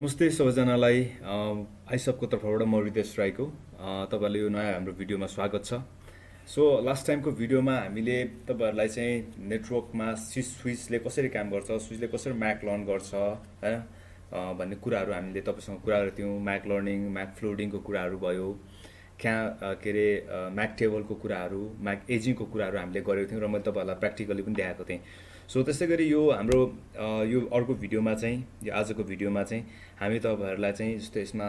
नमस्ते सबैजनालाई आइसबको तर्फबाट म रितेश राईको तपाईँलाई यो नयाँ हाम्रो भिडियोमा स्वागत छ। सो लास्ट टाइमको भिडियोमा हामीले तपाईँहरूलाई चाहिँ नेटवर्कमा स्विचले कसरी काम गर्छ, स्विचले कसरी म्याक लर्न गर्छ हैन भन्ने कुराहरू हामीले तपाईँसँग कुरा गरेको थियौँ। म्याक लर्निङ, म्याक फ्लोडिङको कुराहरू भयो, के अरे म्याक टेबलको कुराहरू, म्याक एजिङको कुराहरू हामीले गरेको थियौँ र मैले तपाईँहरूलाई प्र्याक्टिकली पनि देखाएको थिएँ। सो त्यसै गरी यो हाम्रो यो अर्को भिडियोमा चाहिँ, यो आजको भिडियोमा चाहिँ हामी तपाईँहरूलाई चाहिँ जस्तो यसमा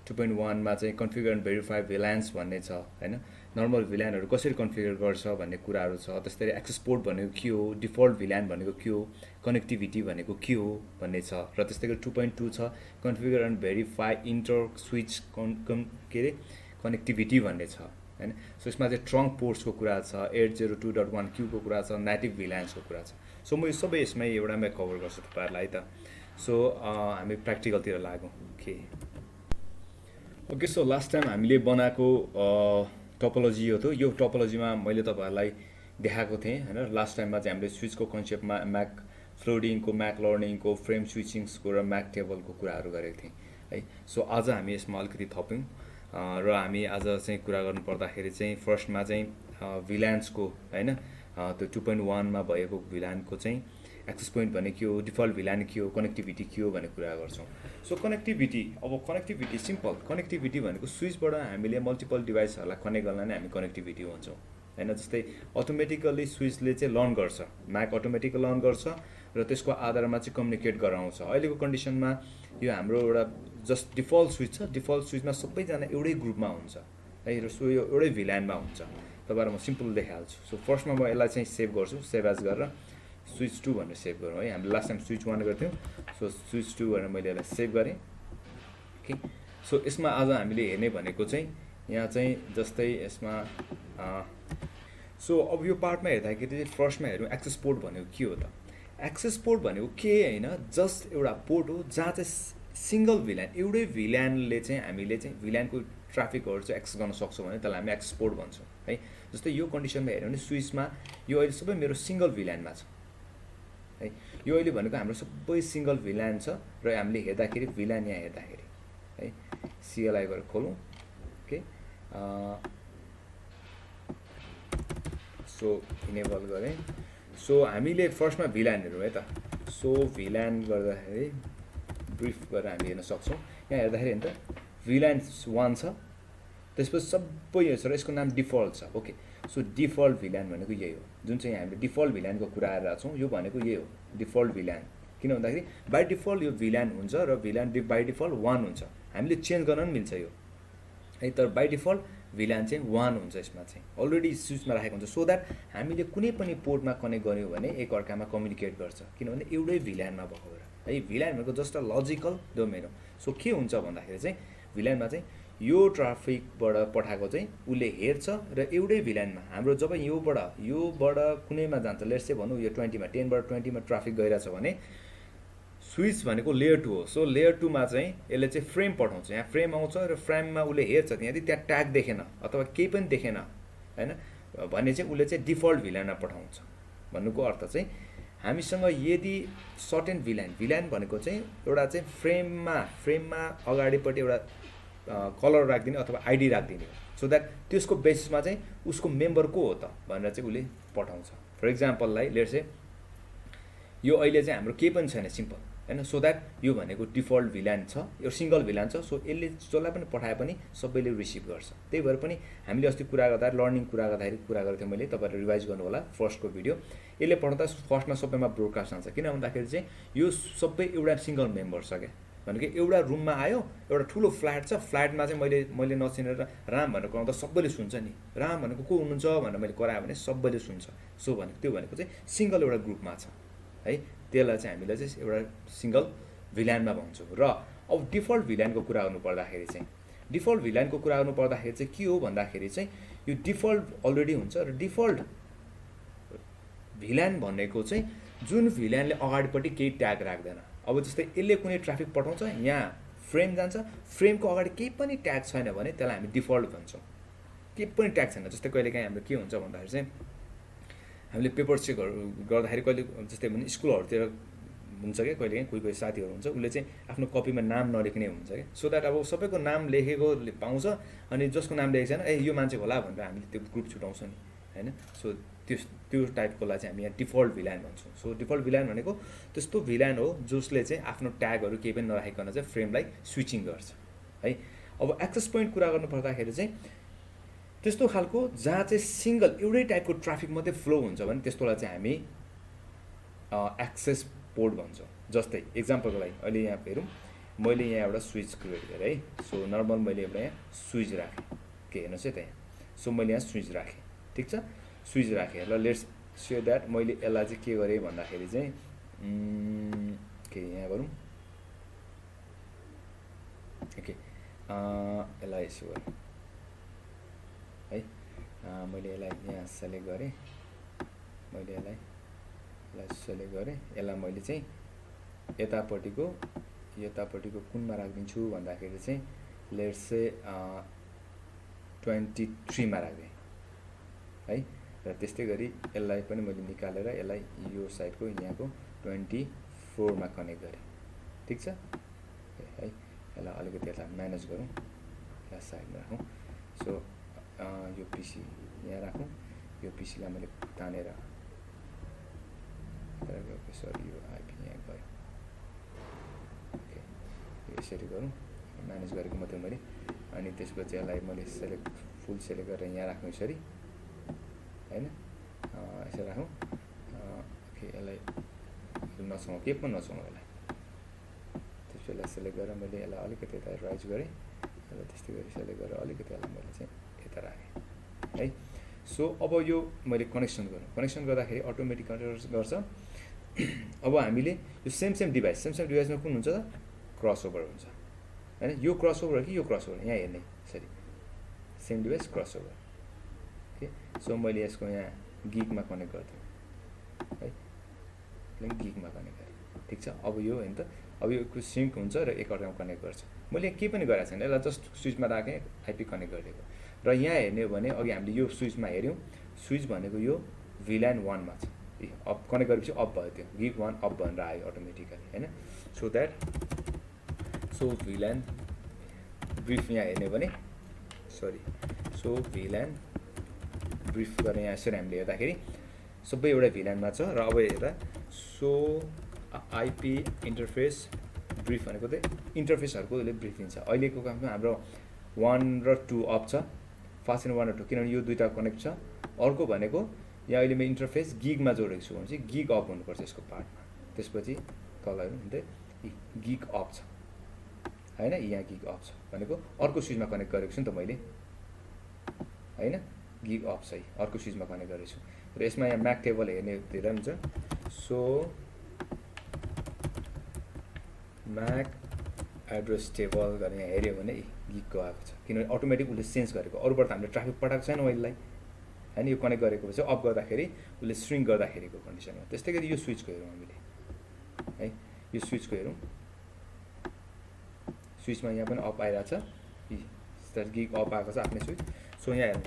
2.1मा चाहिँ कन्फिगर एन्ड भेरिफाई भिलान्स भन्ने छ हैन, नर्मल भिलानहरू कसरी कन्फिगर गर्छ भन्ने कुराहरू छ। त्यस्तै एक्सेस पोर्ट भनेको के हो, डिफल्ट भिलान भनेको के हो, कनेक्टिभिटी भनेको के हो भन्ने छ। र त्यस्तै गरी 2.2 छ configure and verify inter switch के अरे कनेक्टिभिटी भन्ने छ हैन। सो यसमा चाहिँ ट्रङ्क पोर्ट्सको कुरा छ, 802.1 क्यूको कुरा छ, नेटिभ भिलान्सको कुरा छ। सो म यो सबै यसमै एउटामै कभर गर्छु तपाईँहरूलाई त। सो हामी प्र्याक्टिकलतिर लागौँ के ओके। सो लास्ट टाइम हामीले बनाएको टोपोलोजी यो थियो। यो टोपोलोजीमा मैले तपाईँहरूलाई देखाएको थिएँ हैन। लास्ट टाइममा चाहिँ हामीले स्विचको कन्सेप्टमा म्याक फ्लोडिङको, म्याक लर्निङको, फ्रेम स्विचिङ्सको र म्याक टेबलको कुराहरू गरेको थिएँ है। सो आज हामी यसमा अलिकति थप्यौँ र हामी आज चाहिँ कुरा गर्नु पर्दाखेरि चाहिँ फर्स्टमा चाहिँ भिलान्सको हैन, त्यो 2.1मा भएको भिलानको चाहिँ एक्सेस पोइन्ट भने के हो, डिफल्ट भिलान के हो, कनेक्टिभिटी के हो भन्ने कुरा गर्छौँ। सो कनेक्टिभिटी, अब कनेक्टिभिटी सिम्पल। कनेक्टिभिटी भनेको स्विचबाट हामीले मल्टिपल डिभाइसहरूलाई कनेक्ट गर्न नै हामी कनेक्टिभिटी भन्छौँ हैन। जस्तै अटोमेटिकल्ली स्विचले चाहिँ लर्न गर्छ, म्याक अटोमेटिकली लर्न गर्छ र त्यसको आधारमा चाहिँ कम्युनिकेट गराउँछ। अहिलेको कन्डिसनमा यो हाम्रो एउटा जस्ट डिफल्ट स्विच छ। डिफल्ट स्विचमा सबैजना एउटै ग्रुपमा हुन्छ है र सो यो एउटै भिलानमा हुन्छ। तपाईँहरू म सिम्पल देखाइहाल्छु। सो फर्स्टमा म यसलाई चाहिँ सेभ गर्छु, सेभ एज गरेर स्विच 2 भनेर सेभ गरौँ है। हामीले लास्ट टाइम स्विच 1 गर्थ्यौँ। सो स्विच 2 भनेर मैले यसलाई सेभ गरेँ ओके। सो यसमा आज हामीले हेर्ने भनेको चाहिँ यहाँ चाहिँ जस्तै यसमा सो अब यो पार्टमा हेर्दाखेरि चाहिँ फर्स्टमा हेरौँ एक्सेस पोर्ट भनेको के हो त। एक्सेस पोर्ट भनेको के होइन, जस्ट एउटा पोर्ट हो जहाँ चाहिँ सिङ्गल भिलान, एउटै भिलानले चाहिँ हामीले चाहिँ भिलानको ट्राफिकहरू चाहिँ एक्सेस गर्न सक्छौँ भने त्यसलाई हामी एक्सेस पोर्ट भन्छौँ है। जस्तै यो कन्डिसनमा हेऱ्यौँ भने स्विचमा यो अहिले सबै मेरो सिङ्गल भिलानमा छ है। यो अहिले भनेको हाम्रो सबै सिङ्गल भिलान छ र हामीले हेर्दाखेरि भिलान यहाँ हेर्दाखेरि है सिएलआई गरेर खोलौँ ओके। सो इनेबल गरेँ। सो हामीले फर्स्टमा भिलान हेरौँ है त। सो भिलान गर्दाखेरि ब्रिफ गरेर हामी हेर्न सक्छौँ। यहाँ हेर्दाखेरि हेर्नु त भिलान 1 छ, त्यसपछि सबै यो छ र यसको नाम डिफल्ट छ ओके। सो डिफल्ट भिलान भनेको यही हो, जुन चाहिँ हामीले डिफल्ट भिलानको कुरा गरिरहेको छौँ। यो भनेको यही हो डिफल्ट भिलान। किन भन्दाखेरि बाई डिफल्ट यो भिलान हुन्छ र भिलान बाई डिफल्ट 1 हुन्छ। हामीले चेन्ज गर्न पनि मिल्छ यो है, तर बाई डिफल्ट भिलान चाहिँ 1 हुन्छ। यसमा चाहिँ अलरेडी स्विचमा राखेको हुन्छ सो द्याट हामीले कुनै पनि पोर्टमा कनेक्ट गऱ्यौँ भने एकअर्कामा कम्युनिकेट गर्छ, किनभने एउटै भिलानमा भएको भएर है। भिलान भनेको जस्ट अ लजिकल डोमेन हो। सो के हुन्छ भन्दाखेरि चाहिँ भिलानमा चाहिँ यो ट्राफिकबाट पठाएको चाहिँ उसले हेर्छ र एउटै भिलानमा हाम्रो जब योबाट कुनैमा जान्छ, लेट्स से भनौँ यो 20मा 10बाट 20मा ट्राफिक गइरहेछ भने स्विच भनेको लेयर 2 हो। सो लेयर 2मा चाहिँ यसले चाहिँ फ्रेम पठाउँछ, यहाँ फ्रेम आउँछ र फ्रेममा उसले हेर्छ यदि त्यहाँ ट्याग देखेन अथवा केही पनि देखेन हैन भने चाहिँ उसले चाहिँ डिफल्ट भिलानमा पठाउँछ। भन्नुको अर्थ चाहिँ हामीसँग यदि सर्टेन भिलान भनेको चाहिँ एउटा चाहिँ फ्रेममा अगाडिपट्टि एउटा कलर राखिदिने अथवा आइडी राखिदिने सो द्याट त्यसको बेसिसमा चाहिँ उसको मेम्बर को हो त भनेर चाहिँ उसले पठाउँछ। फर इक्जाम्पललाई लेट्स से यो अहिले चाहिँ हाम्रो केही पनि छैन सिम्पल हैन। सो द्याट यो भनेको डिफल्ट भिलान छ, यो सिङ्गल भिलान छ। सो यसले जसलाई पनि पठाए पनि सबैले रिसिभ गर्छ। त्यही भएर पनि हामीले अस्ति कुरा गर्दा लर्निङ कुरा गर्दाखेरि कुरा गरेको थिएँ मैले, तपाईँहरूले रिभाइज गर्नु होला फर्स्टको भिडियो। यसले पठाउँदा फर्स्टमा सबैमा ब्रोडकास्ट आउँछ, किन भन्दाखेरि चाहिँ यो सबै एउटा सिङ्गल मेम्बर छ क्या। भनेको एउटा रुममा आयो, एउटा ठुलो फ्ल्याट छ, फ्ल्याटमा चाहिँ मैले नचिनेर राम भनेर कराउँदा सबैले सुन्छ नि। राम भनेको को हुनुहुन्छ भनेर मैले कराएँ भने सबैले सुन्छ। सो भनेको त्यो भनेको चाहिँ सिङ्गल एउटा ग्रुपमा छ है। त्यसलाई चाहिँ हामीले चाहिँ एउटा सिङ्गल भिलानमा भन्छौँ। र अब डिफल्ट भिलानको कुरा गर्नु पर्दाखेरि चाहिँ के हो भन्दाखेरि चाहिँ यो डिफल्ट अलरेडी हुन्छ र डिफल्ट भिलान भनेको चाहिँ जुन भिलानले अगाडिपट्टि केही ट्याग राख्दैन। अब जस्तै यसले कुनै ट्राफिक पठाउँछ, यहाँ फ्रेम जान्छ, फ्रेमको अगाडि केही पनि ट्याग छैन भने त्यसलाई हामी डिफल्ट भन्छौँ। केही पनि ट्याग छैन, जस्तै कहिलेकाहीँ हाम्रो के हुन्छ भन्दाखेरि चाहिँ हामीले पेपर चेकहरू गर्दाखेरि कहिले जस्तै भने स्कुलहरूतिर हुन्छ क्या कहिले कोही कोही साथीहरू हुन्छ उसले चाहिँ आफ्नो कपीमा नाम नलेख्ने हुन्छ क्या सो द्याट अब सबैको नाम लेखेकोले पाउँछ अनि जसको नाम लेखेको छैन ए यो मान्छे होला भनेर हामीले त्यो ग्रुप छुटाउँछ नि होइन सो त्यो टाइपकोलाई चाहिँ हामी यहाँ डिफल्ट भिलान भन्छौँ सो डिफल्ट भिलान भनेको त्यस्तो भिलान हो जसले चाहिँ आफ्नो ट्यागहरू केही पनि नराखिकन चाहिँ फ्रेमलाई स्विचिङ गर्छ है अब एक्सेस पोइन्ट कुरा गर्नु पर्दाखेरि चाहिँ त्यस्तो खालको जहाँ चाहिँ सिङ्गल एउटै टाइपको ट्राफिक मात्रै फ्लो हुन्छ भने त्यस्तोलाई चाहिँ हामी एक्सेस पोर्ट भन्छौँ जस्तै इक्जाम्पलको लागि अहिले यहाँ हेरौँ मैले यहाँ एउटा स्विच क्रिएट गरेँ है सो नर्मल मैले एउटा यहाँ स्विच राखेँ के हेर्नुहोस् है त्यहाँ सो मैले यहाँ स्विच राखेँ ठिक छ स्विच राखेँ ल लेट्स सो द्याट मैले यसलाई चाहिँ के गरेँ भन्दाखेरि चाहिँ के यहाँ गरौँ ओके यसलाई यसो गरेँ है मैले यसलाई यहाँ सेलेक्ट गरेँ मैले यसलाई सेलेक्ट गरेँ यसलाई मैले चाहिँ यतापट्टिको कुनमा राखिदिन्छु भन्दाखेरि चाहिँ लेट्स से 23 मा राख्दिएँ है र त्यस्तै गरी यसलाई पनि मैले निकालेर यसलाई यो साइडको यहाँको 24 मा कनेक्ट गरेँ ठिक छ है यसलाई अलिकति यसलाई म्यानेज गरौँ यसलाई साइडमा राखौँ सो यो पिसी यहाँ राखौँ यो पिसीलाई मैले तानेर सरी यो आइपी यहाँ गयो ओके यसरी गरौँ म्यानेज गरेको मात्रै मैले अनि त्यसपछि यसलाई मैले फुल सेलेक्ट गरेर यहाँ राख्नु यसरी हैन यसरी राखौँ ओके यसलाई नछुउँ के पनि नछुउँ यसलाई त्यसपछि यसलाई सेलेक्ट गरेर मैले यसलाई अलिकति यता राइज गरेँ र त्यस्तै गरी सेलेक्ट गरेर अलिकति यसलाई मैले चाहिँ यता राखेँ है सो अब यो मैले कनेक्सन गर्दाखेरि अटोमेटिक गर्छ अब हामीले यो सेम डिभाइसमा कुन हुन्छ त क्रसओभर हुन्छ हैन यो क्रसओभर कि यो क्रसओभर यहाँ हेर्ने यसरी same device crossover okay so मैले यसको यहाँ गिगमा कनेक्ट गर्दिएँ है गिगमा कनेक्ट गरेँ ठिक छ अब यो हैन त अब यो सिङ्क हुन्छ र एकअर्कामा कनेक्ट गर्छ मैले केही पनि गरेको छैन यसलाई जस्ट स्विचमा राखेँ आइपी कनेक्ट गरिदिएको र यहाँ हेर्ने हो भने अघि हामीले यो स्विचमा हेऱ्यौँ स्विच भनेको यो भिलान 1 मा छ अप कनेक्ट गरेपछि अफ भयो त्यो गिग 1 अफ भनेर आयो अटोमेटिकली हैन सो द्याट सो भिलान ब्रिफ यहाँ हेर्ने हो भने सो भिलान ब्रिफ गरेर यहाँ यसरी हामीले हेर्दाखेरि सबै एउटा भिलानमा छ र अब हेर्दा सो आइपी इन्टरफेस ब्रिफ भनेको चाहिँ इन्टरफेसहरुकोले ब्रिफ दिन्छ अहिलेको काममा हाम्रो 1 र 2 अफ छ फास्ट एन्ड 1 र 2 किनभने यो दुईटा कनेक्ट छ अर्को भनेको यहाँ अहिले मैले इन्टरफेस गिगमा जोडेको छु भने चाहिँ गिग अफ हुनुपर्छ यसको पार्टमा त्यसपछि तल हेर्नु हुँदै गिग अफ छ हैन यहाँ गिग अफ छ भनेको अर्को स्विचमा कनेक्ट गरेको छु नि त मैले हैन गिग अफ छ अर्को स्विचमा कनेक्ट गरेको छु र यसमा यहाँ म्याक टेबल हेर्ने धेरै हुन्छ सो म्याक एड्रेस टेबल गरेर यहाँ हेऱ्यो भने गिगको आएको छ किनभने अटोमेटिक उसले सेन्स गरेको अरूबाट हामीले ट्राफिक पठाएको छैन अहिलेलाई हैन यो कनेक्ट गरेको पछि अफ गर्दाखेरि उसले स्ट्रिङ गर्दाखेरिको कन्डिसनमा त्यस्तै गरी यो स्विचको हेरौँ हामीले है यो स्विचको हेरौँ स्विचमा यहाँ पनि अफ आइरहेछ गिग अफ आएको छ आफ्नै स्विच सो यहाँ हेरौँ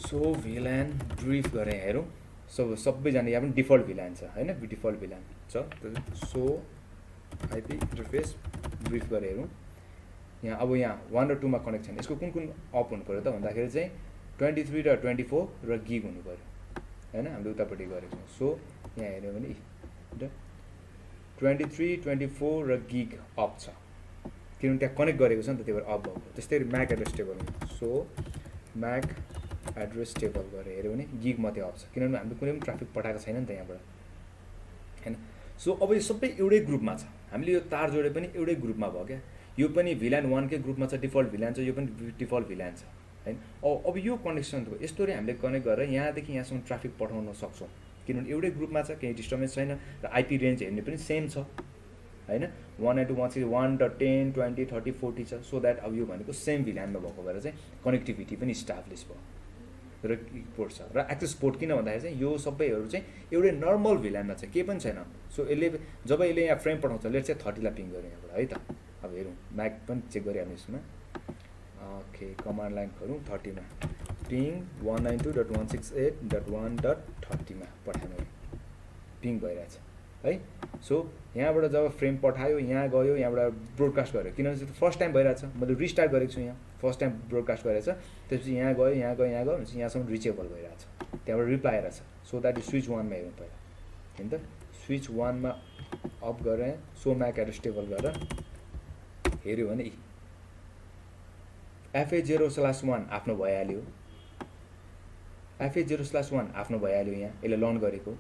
सो भिलान ब्रिफ गरेर हेरौँ सबैजना यहाँ पनि डिफल्ट भिलान छ हैन डिफल्ट भिलान छ सो आइपी इन्टरफेस ब्रिफ गरेर हेरौँ यहाँ अब यहाँ 1 र 2 मा कनेक्ट छैन यसको कुन अफ हुनु पर्यो त भन्दाखेरि चाहिँ 23 र 24 र गिग हुनु पर्यो हैन हामीले उतापट्टि गरेको छौँ सो यहाँ हेर्यो भने 23 24 र गिग अफ छ किनभने त्यहाँ कनेक्ट गरेको छ नि त त्यही भएर अफ भएको त्यस्तै MAC address table so MAC address table गरेर हेऱ्यो भने गिग मात्रै अफ छ किनभने हामीले कुनै पनि ट्राफिक पठाएको छैन नि त यहाँबाट हैन सो अब यो सबै एउटै ग्रुपमा छ हामीले यो तार जोडे पनि एउटै ग्रुपमा भयो क्या यो पनि भिलान 1 कै ग्रुपमा छ डिफल्ट भिलान छ यो पनि डिफल्ट भिलान छ हैन अब यो कनेक्सन यस्तोले हामीले कनेक्ट गरेर यहाँदेखि यहाँसम्म ट्राफिक पठाउन सक्छौँ किनभने एउटै ग्रुपमा छ केही डिस्टर्बेन्स छैन र आइपी रेन्ज हेर्ने पनि सेम छ हैन 1 and 2 1 र 10 20 30 40 छ सो द्याट अब यो भनेको सेम भिलानमा भएको भएर चाहिँ कनेक्टिभिटी पनि इस्टाब्लिस भयो र पोर्ट छ र एक्सेस पोर्ट किन भन्दाखेरि चाहिँ यो सबैहरू चाहिँ एउटै नर्मल भिलानमा छ केही पनि छैन सो यसले जब यसले यहाँ फ्रेम पठाउँछ लेट्स चाहिँ 30 लाई पिङ गर्यो यहाँबाट है त अब हेरौँ म्याक पनि चेक गरिहाल्नु यसमा ओके कमान्ड लाइन गरौँ 30 मा पिङ 192.168.1.30 मा पठाएँ मैले पिङ भइरहेछ है। सो यहाँबाट जब फ्रेम पठायो यहाँ गयो यहाँबाट ब्रोडकास्ट गर्यो किनभने त्यो फर्स्ट टाइम भइरहेछ मैले रिस्टार्ट गरेको छु यहाँ फर्स्ट टाइम ब्रोडकास्ट गरेछ त्यसपछि यहाँ गयो यहाँ गयो यहाँ गयो भनेपछि यहाँसम्म रिचेबल भइरहेछ त्यहाँबाट रिप्लाई आइरहेछ। सो द्याट इज स्विच 1 मा हेरौँ पहिला होइन त स्विच 1 मा अफ गरेँ सो म्याकहरू स्टेबल गरेर हेऱ्यो भने FA0/1 आफ्नो भइहाल्यो FA0/1 आफ्नो भइहाल्यो यहाँ यसले लन गरेको।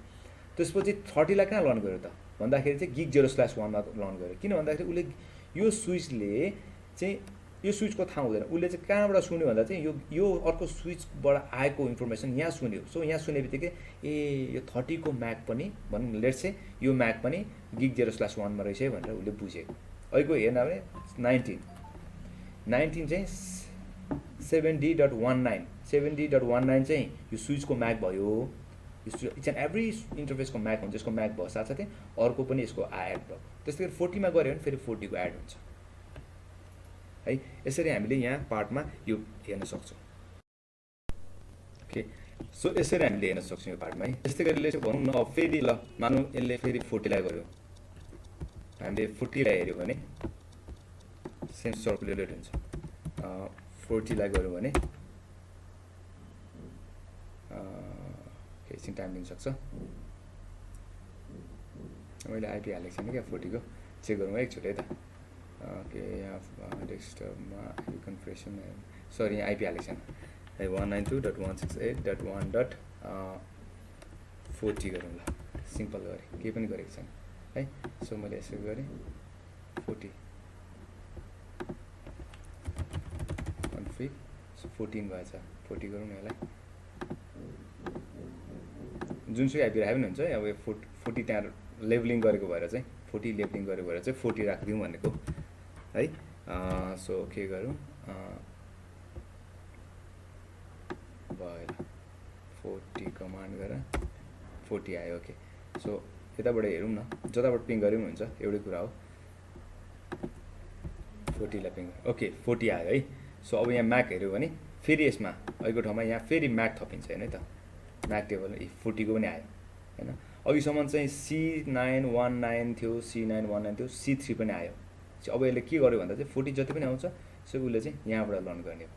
त्यसपछि 30 लाई कहाँ लन गर्यो त भन्दाखेरि चाहिँ गिग 0/1 मा लन गर्यो किन भन्दाखेरि उसले यो स्विचले चाहिँ यो स्विचको थाहा हुँदैन उसले चाहिँ कहाँबाट सुन्यो भन्दा चाहिँ यो अर्को स्विचबाट आएको इन्फर्मेसन यहाँ सुन्यो। सो यहाँ सुने बित्तिकै ए यो 30 को म्याक पनि भनौँ लेट्स से यो म्याक पनि गिग 0/1 मा रहेछ भनेर उसले बुझेको। अहिलेको हेर्न भने 19 चाहिँ 70.19 चाहिँ यो स्विचको म्याक भयो। इच एन्ड एभ्री इन्टरफेसको म्याक हुन्छ यसको म्याक भयो साथसाथै अर्को पनि यसको एड भयो। त्यस्तै गरी 40 मा गऱ्यो भने फेरि 40 को एड हुन्छ है। यसरी हामीले यहाँ पार्टमा यो हेर्न सक्छौँ। ओके सो यसरी हामीले हेर्न सक्छौँ यो पार्टमा है। त्यस्तै गरी भनौँ न अब फेरि ल मानौँ यसले फेरि 40 लाई गर्यो हामीले 40 लाई हेऱ्यो भने सेम सर्कुलेटेड हुन्छ 40 लाई गऱ्यो भने एकछिन टाइम लिन सक्छ। मैले आइपी हालेको छैन क्या 40 को चेक गरौँ एकचोटि है त। ओके यहाँ डेस्कटपमा कन्फिगरेसन सरी यहाँ आइपी हालेको छैन है 192.168.1.40 गरौँ ल सिम्पल गरेँ केही पनि गरेको छैन है। सो मैले यसो गरेँ 40 कन्फिग सो 14 भएछ 40 गरौँ न यसलाई जुनसुकै आइपी राखे पनि हुन्छ अब 40 त्यहाँ लेबलिङ गरेको भएर चाहिँ 40 लेबलिङ गरेको भएर चाहिँ 40 राखिदिउँ भनेको है। सो के गरौँ भयो 40 कमान्ड गरेर 40 आयो। ओके सो यताबाट हेरौँ न जताबाट पिङ गरे पनि हुन्छ एउटै कुरा हो 40 लाई पिङ ओके 40 आयो है। सो अब यहाँ म्याक हेऱ्यो भने फेरि यसमा अहिलेको ठाउँमा यहाँ फेरि म्याक थपिन्छ होइन त म्याक टेबल 40 को पनि आयो होइन। अघिसम्म चाहिँ C919 थियो C919 थियो C3 पनि आयो। अब यसले के गर्यो भन्दा चाहिँ 40 जति पनि आउँछ सो उसले चाहिँ यहाँबाट लन गर्ने हो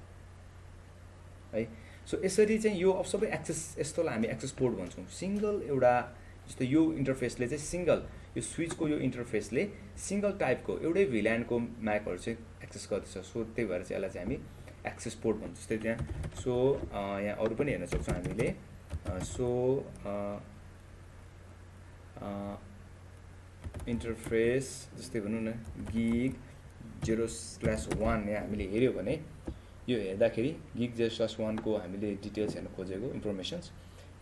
है। सो यसरी चाहिँ यो अब सबै एक्सेस यस्तोलाई हामी एक्सेस पोर्ट भन्छौँ। सिङ्गल एउटा जस्तो यो इन्टरफेसले चाहिँ सिङ्गल यो स्विचको यो इन्टरफेसले सिङ्गल टाइपको एउटै भिल्यानको म्याकहरू चाहिँ एक्सेस गर्दछ। सो त्यही भएर चाहिँ यसलाई चाहिँ हामी एक्सेस पोर्ट भन्छौँ। जस्तै त्यहाँ सो यहाँ अरू पनि हेर्न सक्छौँ हामीले सो इन्टरफेस जस्तै भनौँ न गिग 0/1 यहाँ हामीले हेऱ्यो भने यो हेर्दाखेरि गिग 0/1 को हामीले डिटेल्स हेर्न खोजेको इन्फर्मेसन्स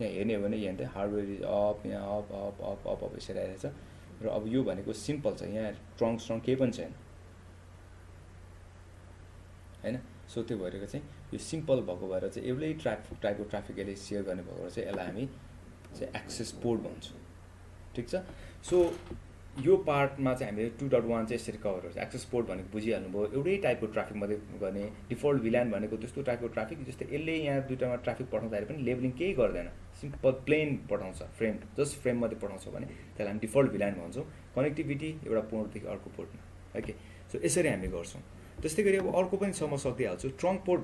यहाँ हेर्ने हो भने यहाँ त हार्डवेयर इज अप यहाँ up up up up up यसरी आइरहेछ र अब यो भनेको सिम्पल छ यहाँ स्ट्रङ केही पनि छैन होइन। सो त्यो भएर चाहिँ यो सिम्पल भएको भएर चाहिँ एउटै टाइपको ट्राफिक यसले सेयर गर्ने भएको चाहिँ यसलाई हामी चाहिँ एक्सेस पोर्ट भन्छौँ ठिक छ। सो यो पार्टमा चाहिँ हामीले 2.1 चाहिँ यसरी कभर गर्छ। एक्सेस पोर्ट भनेको बुझिहाल्नुभयो एउटै टाइपको ट्राफिक मात्रै गर्ने डिफल्ट भिल्यान भनेको त्यस्तो टाइपको ट्राफिक जस्तै यसले यहाँ दुईटामा ट्राफिक पठाउँदाखेरि पनि लेबलिङ केही गर्दैन सिम्पल प्लेन पठाउँछ फ्रेम जस्ट फ्रेम मात्रै पठाउँछ भने त्यसलाई हामी डिफल्ट भिल्यान भन्छौँ। कनेक्टिभिटी एउटा पोर्टदेखि अर्को पोर्टमा ओके सो यसरी हामी गर्छौँ। त्यस्तै गरी अब अर्को पनि छ म सक्दिहाल्छु ट्रङ्क पोर्ट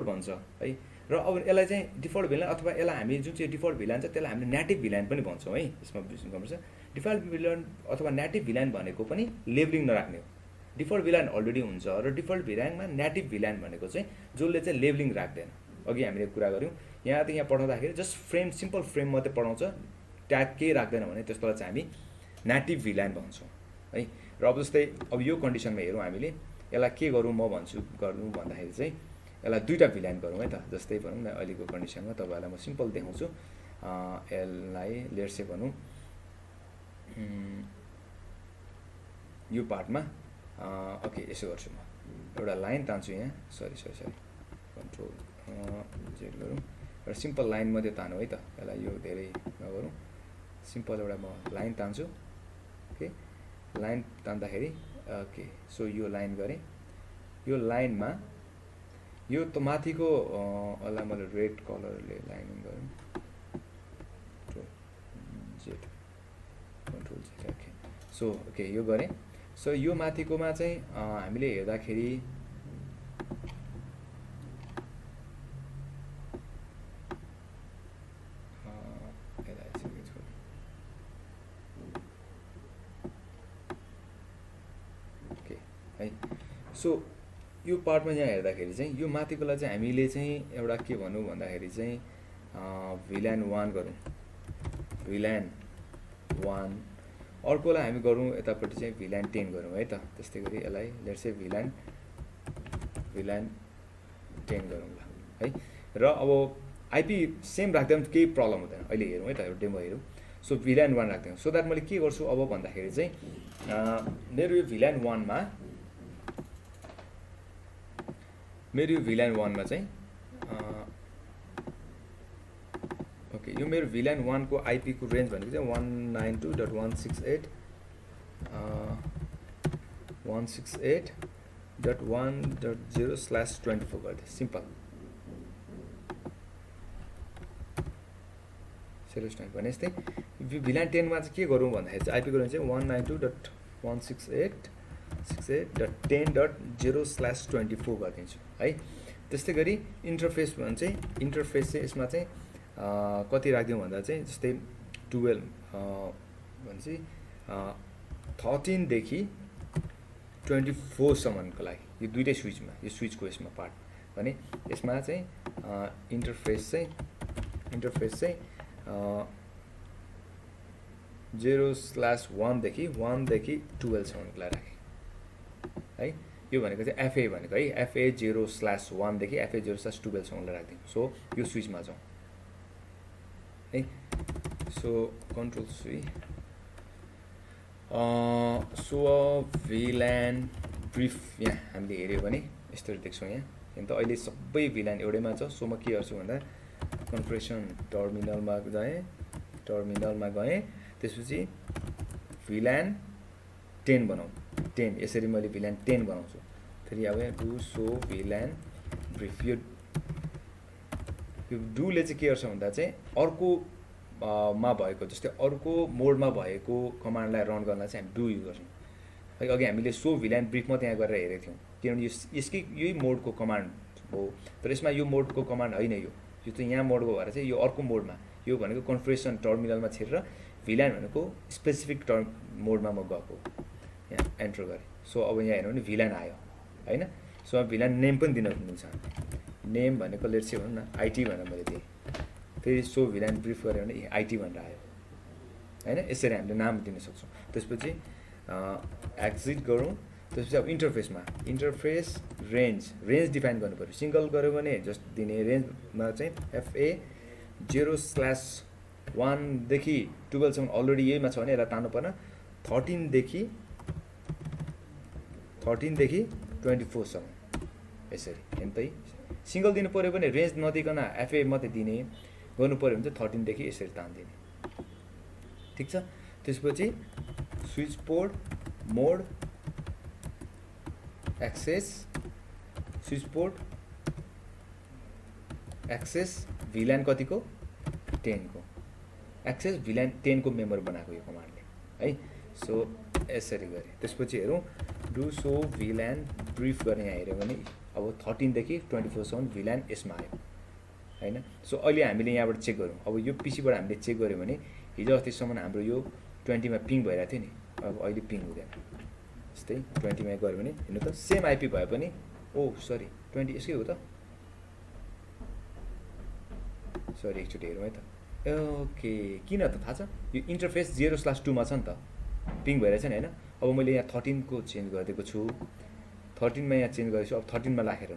भन्छ है र अब यसलाई चाहिँ डिफल्ट भिल्यान अथवा यसलाई हामी जुन चाहिँ डिफल्ट भिल्यान छ त्यसलाई हामीले नेटिभ भिल्यान पनि भन्छौँ है। यसमा बुझ्नुपर्छ डिफल्ट भिल्यान अथवा नेटिभ भिल्यान भनेको पनि लेबलिङ नराख्ने हो। डिफल्ट भिल्यान अलरेडी हुन्छ र डिफल्ट भिल्यानमा नेटिभ भिल्यान भनेको चाहिँ जसले चाहिँ लेबलिङ राख्दैन। अघि हामीले कुरा गऱ्यौँ यहाँ पठाउँदाखेरि जस्ट फ्रेम सिम्पल फ्रेम मात्रै पठाउँछ ट्याग केही राख्दैन भने त्यसलाई चाहिँ हामी नेटिभ भिल्यान भन्छौँ है। र अब जस्तै अब यो कन्डिसनमा हेरौँ हामीले यसलाई के गरौँ म भन्छु गर्नु भन्दाखेरि चाहिँ यसलाई दुईवटा भिल्यान गरौँ है त। जस्तै भनौँ न अहिलेको कन्डिसनमा तपाईँहरूलाई म सिम्पल देखाउँछु यसलाई लेट्स से भनौँ यो पार्टमा ओके यसो गर्छु म एउटा लाइन तान्छु यहाँ सरी कन्ट्रोल जेड गरौँ एउटा सिम्पल लाइन मात्रै तानौँ है त। यसलाई यो धेरै नगरौँ सिम्पल एउटा म लाइन तान्छु ओके लाइन तान्दाखेरि ओके सो यो लाइन गरेँ यो लाइनमा यो त माथिको यसलाई मैले रेड कलरले लाइनिङ गरौँ जेड कन्ट्रोल जेड राखेँ सो ओके यो गरेँ सो यो माथिकोमा चाहिँ हामीले हेर्दाखेरि है सो यो पार्टमा यहाँ हेर्दाखेरि चाहिँ यो माथिकोलाई चाहिँ हामीले चाहिँ एउटा के भनौँ भन्दाखेरि चाहिँ भिल्यान 1 गरौँ भिल्यान 1 अर्कोलाई हामी गरौँ यतापट्टि चाहिँ भिल्यान 10 गरौँ है त त्यस्तै गरी यसलाई लेट्स से भिल्यान 10 गरौँ ल है र अब आइपी सेम राख्दा पनि केही प्रब्लम हुँदैन अहिले हेरौँ है त एउटा डेमो हेरौँ सो भिल्यान 1 राख्दैछौँ सो द्याट मैले के गर्छु अब भन्दाखेरि चाहिँ मेरो यो भिल्यान 1 मा मेरो यो भिल्यान 1 मा चाहिँ ओके यो मेरो भिल्यान 1 को आइपी को रेन्ज भनेको चाहिँ 192.168.1.0/24 गर्दै सिम्पल सेलेक्ट टाइम भने जस्तै भिल्यान 10 मा चाहिँ के गरौँ भन्दाखेरि चाहिँ आइपी को रेन्ज चाहिँ 192.168.10.0/24 गरिदिन्छु है त्यस्तै गरी इन्टरफेस भन्छ चाहिँ इन्टरफेस चाहिँ यसमा चाहिँ कति राखिदिउँ भन्दा चाहिँ जस्तै 12 भनेपछि 13 देखि 24 सम्मको लागि यो दुईटै स्विचमा यो स्विचको यसमा पार्ट भने यसमा चाहिँ इन्टरफेस चाहिँ 0/1 देखि 1 देखि 12 सम्मको लागि राखेँ है यो भनेको चाहिँ एफए भनेको है एफए 0/1 देखि एफए 0/12 सम्मलाई राखिदिउँ सो यो स्विचमा जाउँ है so control C so VLAN brief यहाँ हामीले हेऱ्यो भने यस्तो देख्छौँ यहाँ किन त अहिले सबै भिल्यान एउटैमा छ सो म के गर्छु भन्दा कन्फिगरेसन टर्मिनलमा गएँ त्यसपछि भिल्यान 10 बनाऊँ 10 यसरी मैले भिल्यान 10 बनाउँछु फेरि अब यहाँ डु सो भिल्यान ब्रिफ यो डुले चाहिँ के गर्छ भन्दा चाहिँ अर्को मा भएको जस्तै अर्को मोडमा भएको कमान्डलाई रन गर्न चाहिँ हामी डु युज गर्छौँ है अघि हामीले सो भिल्यान ब्रिफमा त्यहाँ गरेर हेरेको थियौँ किनभने यसकै यही मोडको कमान्ड हो तर यसमा यो मोडको कमान्ड होइन यो चाहिँ यहाँ मोडको भएर चाहिँ यो अर्को मोडमा यो भनेको कन्फिगरेसन टर्मिनलमा छिरेर भिल्यान भनेको स्पेसिफिक मोडमा म गएको यहाँ एन्टर गरेँ सो अब यहाँ हेर्नु भने भिल्यान आयो होइन सो अब भिल्यान नेम पनि दिन मिल्छ नेम भनेको लेट्स से भनौँ न आइटी भनेर मैले दिएँ फेरि सो भिल्यान ब्रिफ गऱ्यो भने आइटी भनेर आयो होइन यसरी हामीले नाम दिन सक्छौँ त्यसपछि एक्जिट गरौँ त्यसपछि अब इन्टरफेस रेन्ज डिफाइन गर्नु पऱ्यो सिङ्गल गऱ्यो भने जस्ट दिने रेन्जमा चाहिँ एफए 0/1 देखि 12 सम्म अलरेडी यहीमा छ भने यसलाई तान्नु पर्न 13 देखि 24 सम्म यसरी हेर्नु त सिङ्गल दिनु पऱ्यो भने रेन्ज नदिकन एफए मात्रै दिने गर्नु पऱ्यो भने चाहिँ 13 देखि यसरी तान्दिने ठिक छ त्यसपछि स्विच पोर्ट मोड एक्सेस स्विच पोर्ट एक्सेस भिल्यान कतिको 10 को एक्सेस भिल्यान 10 को मेम्बर बनाएको यो कमान्डले है सो यसरी गरेँ त्यसपछि हेरौँ डु सो भिल्यान ब्रिफ गर्ने यहाँ हेऱ्यो भने अब 13 देखि 24 सम्म भिल्यान यसमा आयो होइन सो अहिले हामीले यहाँबाट चेक गरौँ अब यो पीसीबाट हामीले चेक गऱ्यो भने हिजो अस्तिसम्म हाम्रो यो 20 मा पिङ भइरहेको थियो नि अब अहिले पिङ हुँदैन जस्तै 20 मा गऱ्यो भने हेर्नु त सेम आइपी भए पनि ओ सरी 20 यसकै हो त सरी एकचोटि हेरौँ है त ओके किन त थाहा छ यो इन्टरफेस 0/2 मा छ नि त पिङ भइरहेछ नि होइन अब मैले यहाँ 13 को चेन्ज गरिदिएको छु 13 मा यहाँ चेन्ज गरेछु अब 13 मा राखेर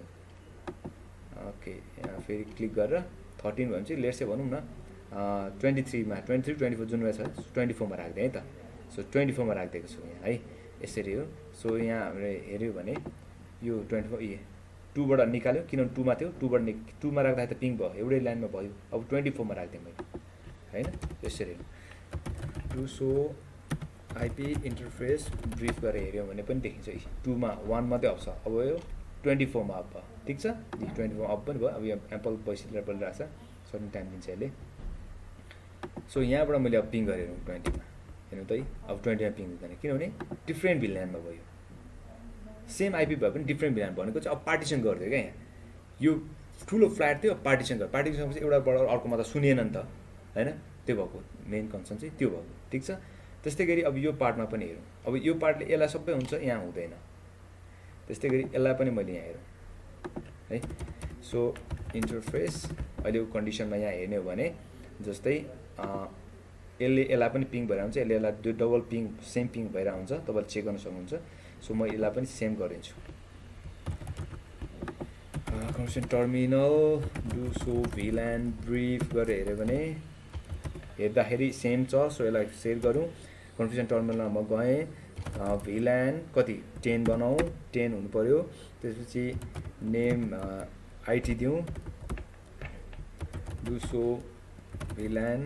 ओके यहाँ फेरि क्लिक गरेर 13 भनेपछि लेट्स से भनौँ न 23 मा 23 24 जुन छ 24 मा राख्दै है त सो 24 मा राखिदिएको छु यहाँ है यसरी हो सो यहाँ हामीले हेऱ्यो भने यो 24 2 बाट निकाल्यो किनभने 2 मा थियो 2 मा राख्दा त पिङ भयो एउटै लाइनमा भयो अब 24 मा राख्दिएँ मैले हैन यसरी to show IP interface brief गरेर हेऱ्यो भने पनि देखिन्छ 2 मा 1 मात्रै आउँछ अब यो 24 मा अफ भयो ठिक छ 24 अफ पनि भयो अब यो एम्पल पैसा बोलिरहेको छ सर्टेन टाइम दिन्छ यसले सो यहाँबाट मैले अब पिङ गरेँ 20 मा हेर्नु त है अब 20 मा पिङ दिँदैन किनभने डिफ्रेन्ट भिल्यानमा भयो सेम आइपी भए पनि डिफ्रेन्ट भिल्यान भनेको चाहिँ अब पार्टिसन गरिदियो क्या यहाँ यो ठुलो फ्ल्याट थियो पार्टिसन गर्यो पार्टिसन गरेपछि एउटाबाट अर्कोमा त सुनिएन नि त होइन त्यो भएको मेन कन्सर्न चाहिँ त्यो भएको ठिक छ त्यस्तै गरी अब यो पार्टमा पनि हेरौँ अब यो पार्टले यसलाई सबै हुन्छ यहाँ हुँदैन त्यस्तै गरी यसलाई पनि मैले यहाँ हेरौँ है सो इन्टरफेस अहिलेको कन्डिसनमा यहाँ हेर्ने हो भने जस्तै यसले यसलाई पनि पिङ भइरहेको हुन्छ यसले यसलाई डबल पिङ सेम पिङ भइरहेको हुन्छ तपाईँले चेक गर्न सक्नुहुन्छ सो म यसलाई पनि सेम गरिदिन्छु confirmation terminal do so VLAN brief गरेर हेऱ्यो भने हेर्दाखेरि सेम छ सो यसलाई सेयर गरौँ कन्फर्मेसन टर्मिनलमा म गएँ VLAN कति 10 बनाऊ 10 हुनु पर्यो त्यसपछि नेम आइटी दिउँ डु सो VLAN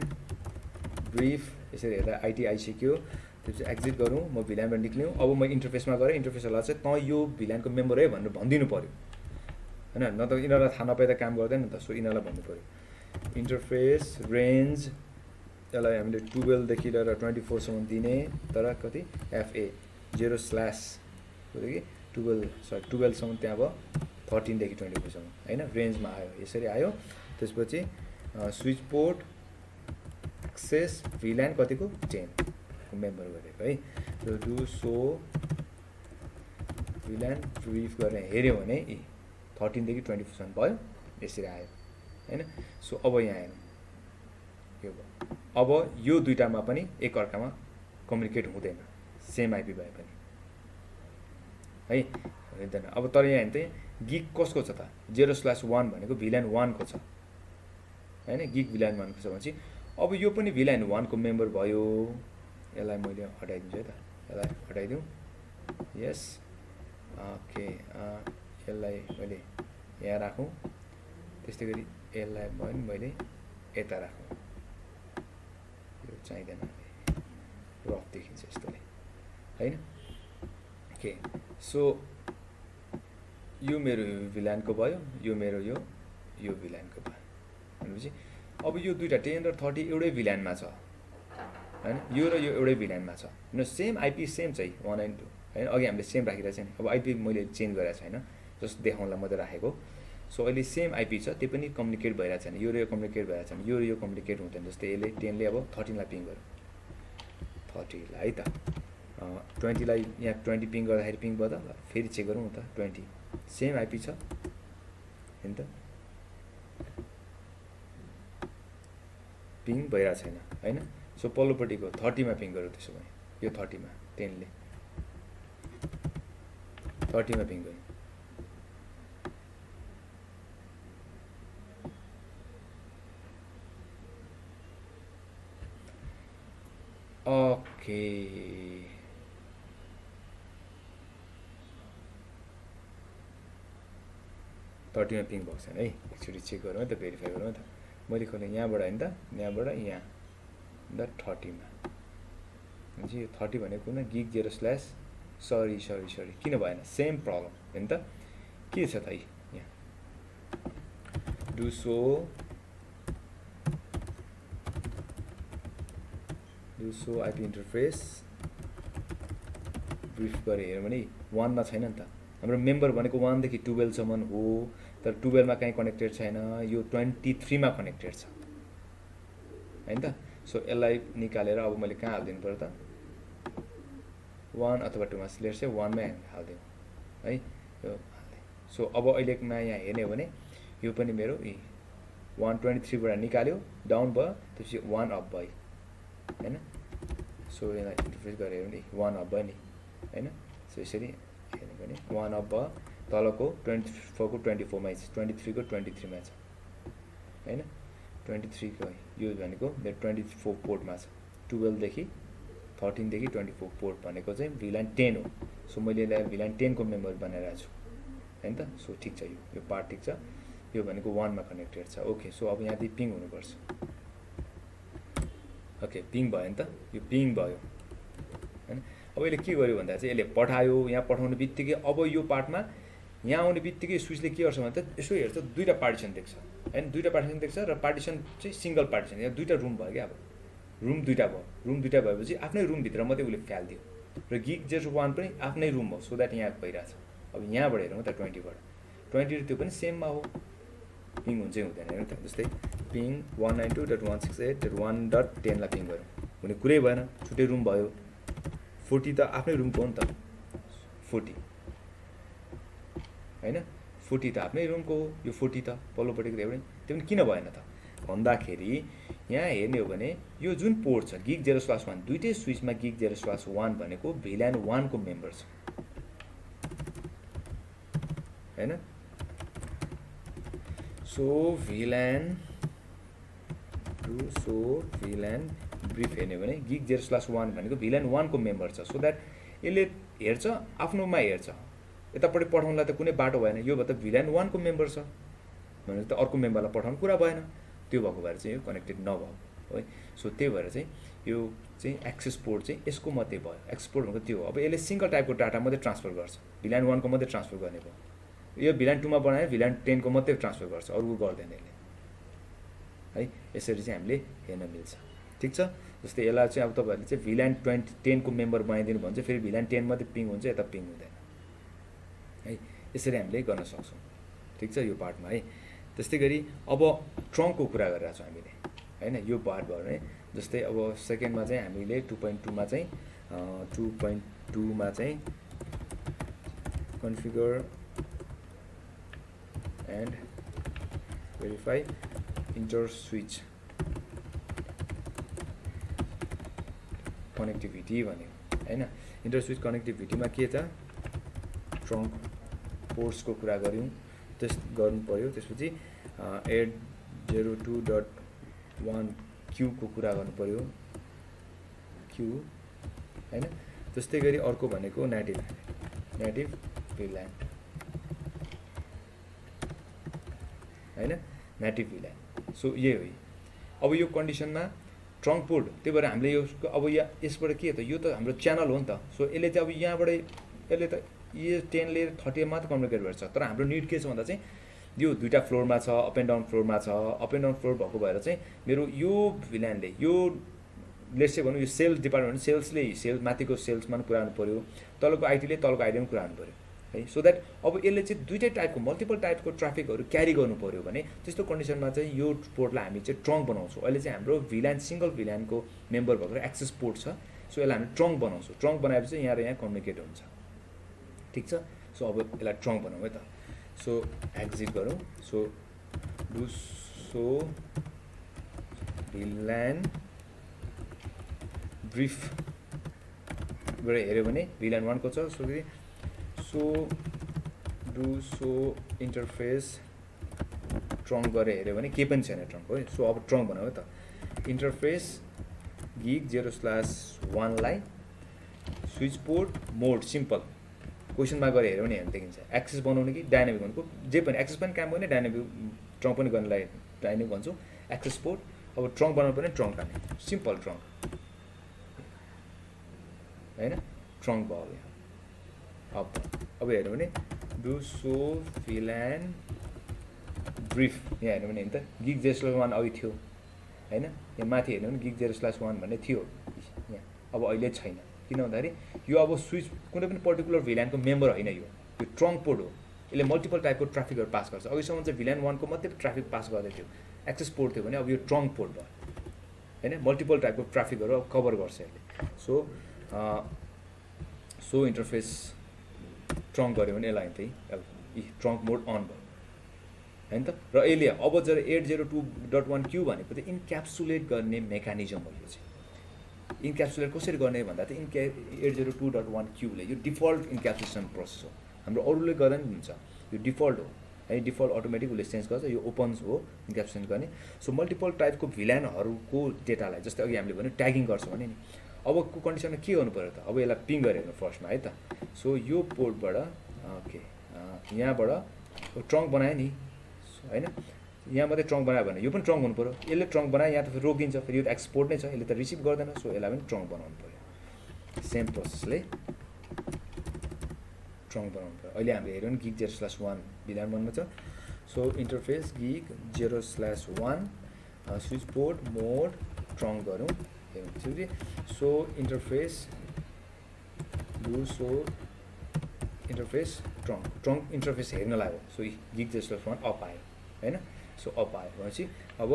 ब्रिफ यसरी हेर्दा आइटी आइसक्यो त्यसपछि एक्जिट गरौँ म VLANबाट निक्ल्यौँ अब म इन्टरफेसमा गएँ इन्टरफेसहरूलाई चाहिँ त यो VLANको मेम्बर है भनेर भनिदिनु पऱ्यो होइन न त यिनीहरूलाई थाहा नपाइ त काम गर्दैन नि त सो यिनीहरूलाई भन्नु पऱ्यो इन्टरफेस रेन्ज यसलाई हामीले 12 देखि लिएर 24 सम्म दिने तर कति FA 0/ कि 12 सम्म त्यहाँ भयो 13 देखि 24 सम्म होइन रेन्जमा आयो यसरी आयो त्यसपछि स्विच पोर्ट एक्सेस VLAN कतिको 10 को मेम्बर गरेको है so do so VLAN brief गरेर हेऱ्यो भने 13 देखि 24 सम्म भयो यसरी आयो होइन सो अब यहाँ हेर्नु यो भयो अब यो दुईटामा पनि एक अर्कामा कम्युनिकेट हुँदैन सेम आइपी भए पनि है हुँदैन अब तर यहाँ हेर्नु त गिग कसको छ त 0/1 भनेको VLAN 1 को छ होइन गिग VLAN 1 को छ भनेपछि अब यो पनि VLAN 1 को मेम्बर भयो यसलाई मैले हटाइदिन्छु है त यसलाई हटाइदिउँ यस ओके यसलाई मैले यहाँ राखौँ त्यस्तै गरी यसलाई पनि मैले यता राखौँ यो चाहिँदैन रफ देखिन्छ यस्तोले होइन ओके सो यो मेरो VLAN को भयो यो मेरो यो VLAN को भयो भनेपछि अब यो दुईटा 10 र 30 एउटै VLAN मा छ हैन यो र यो एउटै VLAN मा छ न सेम आइपी सेम चाहिँ 192 हैन अघि हामीले सेम राखिरहेको छ नि अब आइपी मैले चेन्ज गरेको छैन जस्ट देखाउनलाई मात्रै राखेको सो अहिले सेम आइपी छ त्यो पनि कम्युनिकेट भइरहेको छैन यो र यो कम्युनिकेट भइरहेको छैन यो र यो कम्युनिकेट हुँदैन जस्तै यसले 10 ले अब 13 लाई पिङ गर्यो 30 लाई है त 20 लाई यहाँ 20 पिङ गर्दाखेरि पिङ भयो त फेरि चेक गरौँ त 20 सेम आइपी छ हैन त पिङ भइरहेको छैन हैन सो पल्लोपट्टिको 30 मा पिङ गर्यो त्यसो भए यो 30 मा 10 ले 30 मा पिङ गर्यो ओके थर्टीमा पिङ भएको छैन है एकचोटि चेक गरौँ है त भेरिफाई गरौँ त मैले खोलेँ यहाँबाट हैन त यहाँबाट यहाँ द 30 मा भनेपछि यो 30 भनेको कुन गिग 0/ सरी किन भएन सेम प्रब्लम हैन त के छ त यहाँ do so IP interface brief गरे हेर्यो भने 1 मा छैन नि त हाम्रो मेम्बर भनेको 1 देखि 12 सम्म हो तर 12 मा कहीं कनेक्टेड छैन यो 23 मा कनेक्टेड छ हैन त सो यसलाई निकालेर अब मैले कहाँ हाल्दिनु पर्यो त 1 अथवा 2 मा लेट्स से 1 मै हाल्दिउँ है यो हाल्दै सो अब अहिलेमा यहाँ हेर्ने हो भने यो पनि मेरो 123 बाट निकाल्यो डाउन भयो त्यसपछि 1 अप भयो हैन सो यसलाई इन्टरफेस गरेर नि 1 अप भयो नि हैन सो यसरी हेर्ने भने 1 अप भयो तलको 24 को 24 मा छ 23 को 23 मा छ हैन 23 को यो भनेको मेरो 24 पोर्ट मा छ 12 देखि 13 देखि 24 पोर्ट भनेको चाहिँ VLAN 10 हो सो मैले यसलाई VLAN 10 को मेम्बर बनाइरहेको छु हैन त सो ठीक छ यो पार्ट ठीक छ यो भनेको 1 मा कनेक्टेड छ ओके सो अब यहाँ पिङ हुनुपर्छ ओके पिङ भयो नि त यो पिङ भयो हैन अब यसले के गर्यो भन्दा चाहिँ यसले पठायो यहाँ पठाउने बित्तिकै अब यो पार्टमा यहाँ आउने बित्तिकै स्विचले के गर्छ भने त यसो हेर्छ दुईवटा पार्टिसन देख्छ होइन, दुईवटा पार्टिसन देख्छ र पार्टिसन चाहिँ सिङ्गल पार्टिसन, यहाँ दुईवटा रुम भयो क्या। अब रुम दुईवटा भयो, रुम दुईवटा भएपछि आफ्नै रुमभित्र मात्रै उसले फालिदियो र गिग 01 पनि आफ्नै रुम भयो, सो द्याट यहाँ भइरहेछ। अब यहाँबाट हेरौँ त 20बाट 20 त्यो पनि सेममा हो, पिङ हुन्छै हुँदैन हेर्नु त। जस्तै पिङ 192.168.1.10 लाई पिङ गऱ्यौँ, हुने कुरै भएन, छुट्टै रुम भयो। 40 त आफ्नै रुमको हो नि त, 40 होइन, 40 त आफ्नै रुमको हो, यो 40 त पल्लोपट्टिको एउटै, त्यो पनि किन भएन त भन्दाखेरि यहाँ हेर्ने हो भने यो जुन पोर्ट छ गिग 0/1 दुईटै स्विचमा गिग 0/1 भनेको VLAN 1 को मेम्बर छ हैन। सो VLAN ब्रिफ हेर्ने हो भने गिग 0/1 भनेको VLAN 1 को मेम्बर छ, सो द्याट यसले हेर्छ आफ्नोमा हेर्छ, यतापट्टि पठाउनलाई त कुनै बाटो भएन, यो भए त VLAN 1 को मेम्बर छ भनेर त अर्को मेम्बरलाई पठाउनु कुरा भएन, त्यो भएको भएर चाहिँ यो कनेक्टेड नभयो है। सो त्यही भएर चाहिँ यो चाहिँ एक्सेस पोर्ट चाहिँ यसको मात्रै भयो, एक्सेस पोर्ट भनेको त्यो हो। अब यसले सिङ्गल टाइपको डाटा मात्रै ट्रान्सफर गर्छ, VLAN 1 को मात्रै ट्रान्सफर गर्ने भयो, यो VLAN 2 मा बनायो VLAN 10 को मात्रै ट्रान्सफर गर्छ, अरूको गर्दैन यसले है। यसरी चाहिँ हामीले हेर्न मिल्छ, ठिक छ। जस्तै यसलाई चाहिँ अब तपाईँहरूले चाहिँ VLAN 10 को मेम्बर बनाइदिनु भन्छ, फेरि VLAN 10 मात्रै पिङ हुन्छ, यता पिङ हुँदैन है। यसरी हामीले गर्न सक्छौँ, ठिक छ यो पार्टमा है। त्यस्तै गरी अब ट्रङ्कको कुरा गरिरहेको छौँ हामीले होइन, यो पार्ट भयो भने जस्तै अब सेकेन्डमा चाहिँ हामीले 2.2 मा चाहिँ 2.2 मा चाहिँ configure and verify inter switch connectivity भन्यो होइन। इन्टर स्विच कनेक्टिभिटीमा के छ, ट्रङ्क पोर्ट्सको कुरा गऱ्यौँ, त्यस गर्नु पर्यो। त्यसपछि 802.1 क्यू को कुरा गर्नु पर्यो, क्यू हैन। त्यस्तै गरी अर्को भनेको नेटिभ VLAN हैन, नेटिभ VLAN। सो यही हो। अब यो कन्डिसनमा ट्रङ्क पोर्ट, त्यही भएर हामीले यो अब यसबाट के त यो त हाम्रो च्यानल हो नि त। सो यसले चाहिँ अब यहाँबाट यसले त यो 10 ले 30 मात्र कम्युनिकेट गर्छ, तर हाम्रो निड के छ भन्दा चाहिँ यो दुईटा फ्लोरमा छ, अप एन्ड डाउन फ्लोरमा छ। अप एन्ड डाउन फ्लोर भएको भएर चाहिँ मेरो यो VLANले यो लेट्स से भनौँ यो सेल्स डिपार्टमेन्ट, सेल्सले सेल्स माथिको सेल्समा पनि पुऱ्याउनु पऱ्यो, तलको आइटीले तलको आइटीमा पनि पुऱ्याउनु पऱ्यो है। सो द्याट अब यसले चाहिँ दुईटै टाइपको मल्टिपल टाइपको ट्राफिकहरू क्यारी गर्नु पऱ्यो भने त्यस्तो कन्डिसनमा चाहिँ यो पोर्टलाई हामी चाहिँ ट्रङ्क बनाउँछौँ। अहिले चाहिँ हाम्रो VLAN सिङ्गल VLAनको मेम्बर भएको एक्सेस पोर्ट छ, सो यसलाई हामी ट्रङ्क बनाउँछौँ। ट्रङ्क बनाएपछि यहाँ र यहाँ कम्युनिकेट हुन्छ, ठिक छ। सो अब यसलाई ट्रङ्क बनाउँ है त। सो एक्जिट गरौँ। सो VLAN ब्रिफ गरेर हेऱ्यो भने VLAN 1 को छ। सो इन्टरफेस ट्रङ्क गरेर हेऱ्यो भने केही पनि छैन ट्रङ्क है। सो अब ट्रङ्क बनाऊ त। इन्टरफेस गिग 0/1 लाई स्विच पोर्ट मोड सिम्पल क्वेसन मार्क गरेर हेऱ्यो भने हेर्नु देखिन्छ। एक्सेस बनाउने कि डाइनामिक भनेको जे पनि एक्सेस पनि काम गर्ने, डाइनामिक ट्रङ्क पनि गर्नलाई डाइनामिक भन्छौँ। एक्सेस पोर्ट अब ट्रङ्क बनाउनु पर्ने ट्रङ्क हाल्ने, सिम्पल ट्रङ्क हैन, ट्रङ्क भयो यहाँ। अब हेर्नु भने VLAN ब्रिफ यहाँ हेर्नु भने त गिग 0/1 अघि थियो हैन, यहाँ माथि हेर्नु भने गिग 0/1 भन्ने थियो यहाँ, अब अहिले छैन। किन भन्दाखेरि यो अब स्विच कुनै पनि पर्टिकुलर VLAनको मेम्बर होइन, यो ट्रङ्क पोर्ट हो। यसले मल्टिपल टाइपको ट्राफिकहरू पास गर्छ। अघिसम्म चाहिँ VLAN 1 को मात्रै ट्राफिक पास गर्दै थियो, एक्सेस पोर्ट थियो भने अब यो ट्रङ्क पोर्ट भयो हैन, मल्टिपल टाइपको ट्राफिकहरू अब कभर गर्छ यसले। सो इन्टरफेस ट्रङ्क गऱ्यो भने यसलाई त्यही ट्रङ्क मोड अन भयो हैन त। र यसले अब जब 802.1 क्यू भनेको चाहिँ इन्क्याप्सुलेट गर्ने मेकानिजम हो। यो चाहिँ इन्क्याप्सुलेट कसरी गर्ने भन्दा त 802.1 क्यूले यो डिफल्ट इन्क्याप्सुलेसन प्रोसेस हो, हाम्रो अरूले गर्दा पनि हुन्छ, यो डिफल्ट हो है। डिफल्ट अटोमेटिक उसले सेन्स गर्छ, यो ओपन हो इन्क्याप्सुलेसन गर्ने। सो मल्टिपल टाइपको VLAनहरूको डेटालाई जस्तै अघि हामीले भन्यो ट्यागिङ गर्छ भने नि, अबको कन्डिसनमा के गर्नु पऱ्यो त, अब यसलाई पिङ गरेर फर्स्टमा है त। सो यो पोर्टबाट ओके यहाँबाट ट्रङ्क बनायो नि हैन, यहाँ मात्रै ट्रङ्क बनायो भने यो पनि ट्रङ्क हुनु पऱ्यो। यसले ट्रङ्क बनायो यहाँ त फेरि रोकिन्छ, फेरि यो त एक्सपोर्ट नै छ, यसले त रिसिभ गर्दैन। सो यसलाई पनि ट्रङ्क बनाउनु पऱ्यो, सेम प्रोसेसले स्ट्रङ बनाउनु पर्यो। अहिले हामीले हेऱ्यौँ गिग 0/1 VLAN 1 मा छ। So interface gig 0/1 switch port mode trunk गरौँ हेर्नु। So interface interface trunk interface हेर्न लाग्यो। सो गिग 0/1 अप आयो हैन। सो अप आयो भनेपछि अब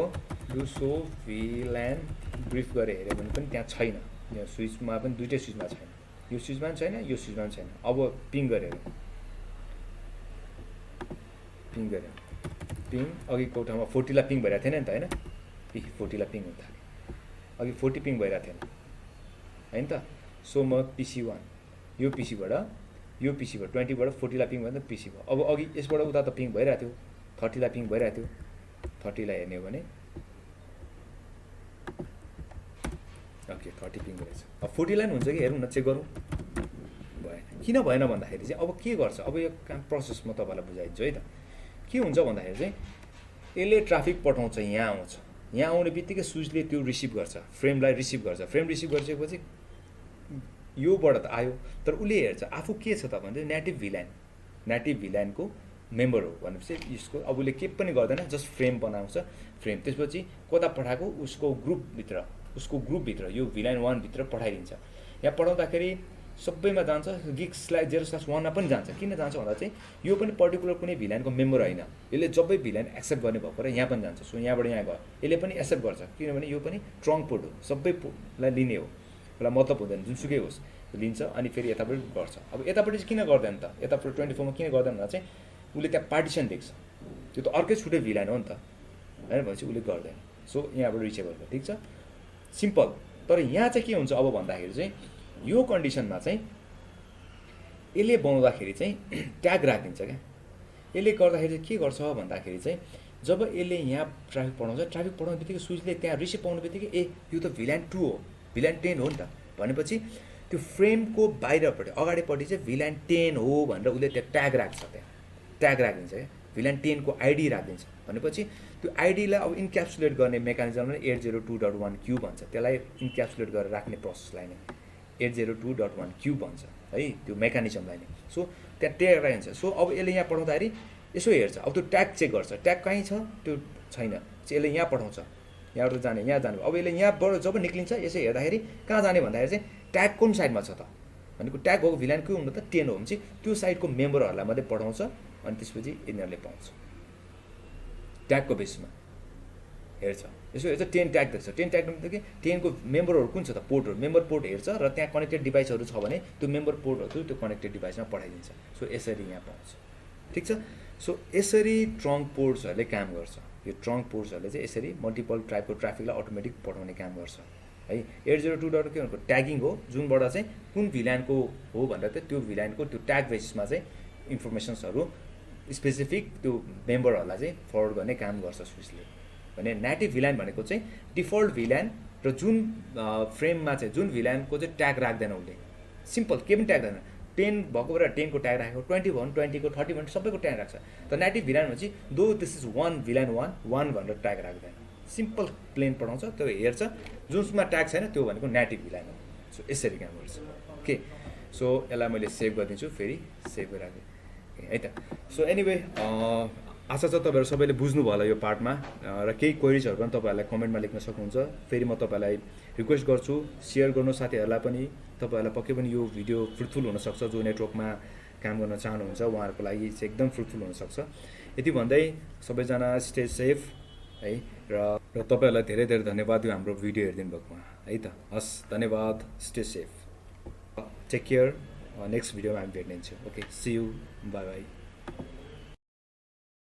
डु सो VLAN ब्रिफ गरेर हेऱ्यो भने पनि त्यहाँ छैन। यहाँ स्विचमा पनि दुईटै स्विचमा छैन, यो स्विचमा पनि छैन, यो स्विचमा पनि छैन। अब पिङ गरेर पिङ अघिको ठाउँमा 40 लाई पिङ भइरहेको थिएन नि त हैन। 40 लाई पिङ हुन थाल्यो, अघि 40 पिङ भइरहेको थिएन हैन त। सो म PC1 यो पीसीबाट 20 बाट 40 लाई पिङ भयो त PC भयो। अब अघि यसबाट उता त पिङ भइरहेको थियो, 30 लाई पिङ भइरहेको थियो। 30 लाई हेर्ने हो भने ओके 30 पिङ रहेछ। अब 40 लाई हुन्छ कि हेरौँ न, चेक गरौँ। भएन। किन भएन भन्दाखेरि चाहिँ अब के गर्छ, अब यो काम प्रोसेस म तपाईँलाई बुझाइदिन्छु है त। के हुन्छ भन्दाखेरि चाहिँ यसले ट्राफिक पठाउँछ, यहाँ आउँछ, यहाँ आउने बित्तिकै स्विचले त्यो रिसिभ गर्छ, फ्रेमलाई रिसिभ गर्छ। फ्रेम रिसिभ गरिसकेपछि योबाट त आयो, तर उसले हेर्छ आफू के छ त भने नेटिभ VLAN को मेम्बर हो भनेपछि यसको अब उसले के पनि गर्दैन, जस्ट फ्रेम बनाउँछ। फ्रेम त्यसपछि कता पठाएको उसको ग्रुपभित्र यो VLAN 1 भित्र पठाइदिन्छ। यहाँ पठाउँदाखेरि सबैमा जान्छ, गिग 0/1 मा पनि जान्छ। किन जान्छ भन्दा चाहिँ यो पनि पर्टिकुलर कुनै VLAN को मेम्बर होइन, यसले जबै VLAN एक्सेप्ट गर्ने भएको र यहाँ पनि जान्छ। सो यहाँबाट यहाँ गयो, यसले पनि एक्सेप्ट गर्छ किनभने यो पनि स्ट्रङ पोर्ट हो, सबैलाई लिने हो, यसलाई मतलब हुँदैन, जुनसुकै होस् लिन्छ। अनि फेरि यतापट्टि गर्छ। अब यतापट्टि चाहिँ किन गर्दैन त, यतापट्टि 24 मा किन गर्दैन भन्दा चाहिँ उसले त्यहाँ पार्टिसन देख्छ, त्यो त अर्कै छुट्टै VLAN हो नि त हैन, भनेपछि उसले गर्दैन। सो यहाँबाट रिचेबल भयो, ठिक छ, सिम्पल। तर यहाँ चाहिँ के हुन्छ अब भन्दाखेरि चाहिँ यो कन्डिसनमा चाहिँ यसले बनाउँदाखेरि चाहिँ ट्याग राखिदिन्छ क्या। यसले गर्दाखेरि के गर्छ भन्दाखेरि चाहिँ जब यसले यहाँ ट्राफिक पठाउने बित्तिकै स्विचले त्यहाँ रिसिभ पाउने बित्तिकै ए यो त VLAN 2 हो, VLAN 10 हो नि त भनेपछि त्यो फ्रेमको बाहिरपट्टि अगाडिपट्टि चाहिँ VLAN 10 हो भनेर उसले त्यहाँ ट्याग राख्छ, त्यहाँ ट्याग राखिदिन्छ क्या। VLAN 10 को आइडी राखिदिन्छ भनेपछि त्यो आइडीलाई अब इन्क्याप्सुलेट गर्ने मेकानिजमले 802.1q भन्छ। त्यसलाई इन्क्याप्सुलेट गरेर राख्ने प्रोसेसलाई नै 802.1q भन्छ है, त्यो मेकानिजमलाई नै। सो त्यहाँ ट्याग राखिन्छ। सो अब यसले यहाँ पठाउँदाखेरि यसो हेर्छ, अब त्यो ट्याग चेक गर्छ, ट्याग कहीँ छ त्यो छैन, यसले यहाँ पठाउँछ, यहाँबाट जाने यहाँ जानु। अब यसले यहाँबाट जब निक्लिन्छ यसो हेर्दाखेरि कहाँ जाने भन्दाखेरि चाहिँ ट्याग कुन साइडमा छ त भनेको ट्याग भएको VLAN के हुनु त 10 हो भने चाहिँ त्यो साइडको मेम्बरहरूलाई मात्रै पठाउँछ। अनि त्यसपछि यिनीहरूले पाउँछ ट्यागको बेसमा हेर्छ, यसो हेर्छ 10 ट्याग देख्छ। 10 ट्याग मतलब 10 को मेम्बरहरू कुन छ त, पोर्टहरू, मेम्बर पोर्ट हेर्छ र त्यहाँ कनेक्टेड डिभाइसहरू छ भने त्यो मेम्बर पोर्टहरू त्यो कनेक्टेड डिभाइसमा पठाइदिन्छ। सो यसरी यहाँ पाउँछ, ठिक छ। सो यसरी ट्रङ पोर्ट्सहरूले काम गर्छ। यो ट्रङ पोर्ट्सहरूले चाहिँ यसरी मल्टिपल टाइपको ट्राफिकलाई अटोमेटिक पठाउने काम गर्छ है। 802 के भनेको ट्यागिङ हो, जुनबाट चाहिँ कुन VLAN को हो भनेर चाहिँ त्यो VLAN को त्यो ट्याग बेसिसमा चाहिँ इन्फर्मेसन्सहरू स्पेसिफिक त्यो मेम्बरहरूलाई चाहिँ फरवर्ड गर्ने काम गर्छ स्विचले। भने नेटिभ VLAN भनेको चाहिँ डिफल्ट VLAN र जुन फ्रेममा चाहिँ जुन VLAN को चाहिँ ट्याग राख्दैन उसले, सिम्पल के पनि ट्याग राख्दैन। 10 भएको र 10 को ट्याग राखेको, 20 भयो भने 20 को, 30 भने सबैको ट्याग राख्छ। तर नेटिभ VLAN भनेपछि दो दिस इज VLAN 1 भनेर ट्याग राख्दैन, सिम्पल प्लेन पठाउँछ, त्यो हेर्छ, जुनमा ट्याग छैन त्यो भनेको नेटिभ VLAN हो। सो यसरी काम गर्छ। ओके, सो यसलाई मैले सेभ गरिदिन्छु, फेरि सेभ गरिराखेँ है त। सो एनिवे आशा छ तपाईँहरू सबैले बुझ्नुभयो होला यो पार्टमा, र केही क्वेरिजहरू पनि तपाईँहरूलाई कमेन्टमा लेख्न सक्नुहुन्छ। फेरि म तपाईँलाई रिक्वेस्ट गर्छु सेयर गर्नु साथीहरूलाई पनि, तपाईँहरूलाई पक्कै पनि यो भिडियो फ्रुटफुल हुनसक्छ। जो नेटवर्कमा काम गर्न चाहनुहुन्छ उहाँहरूको लागि चाहिँ एकदम फ्रुटफुल हुनसक्छ। यति भन्दै सबैजना स्टे सेफ है, र तपाईँहरूलाई धेरै धेरै धन्यवाद यो हाम्रो भिडियो हेरिदिनु भएकोमा है त। हस्, धन्यवाद, stay safe, take care. Next भिडियोमा हामी भेट्नेछौँ। Okay, see you, bye by.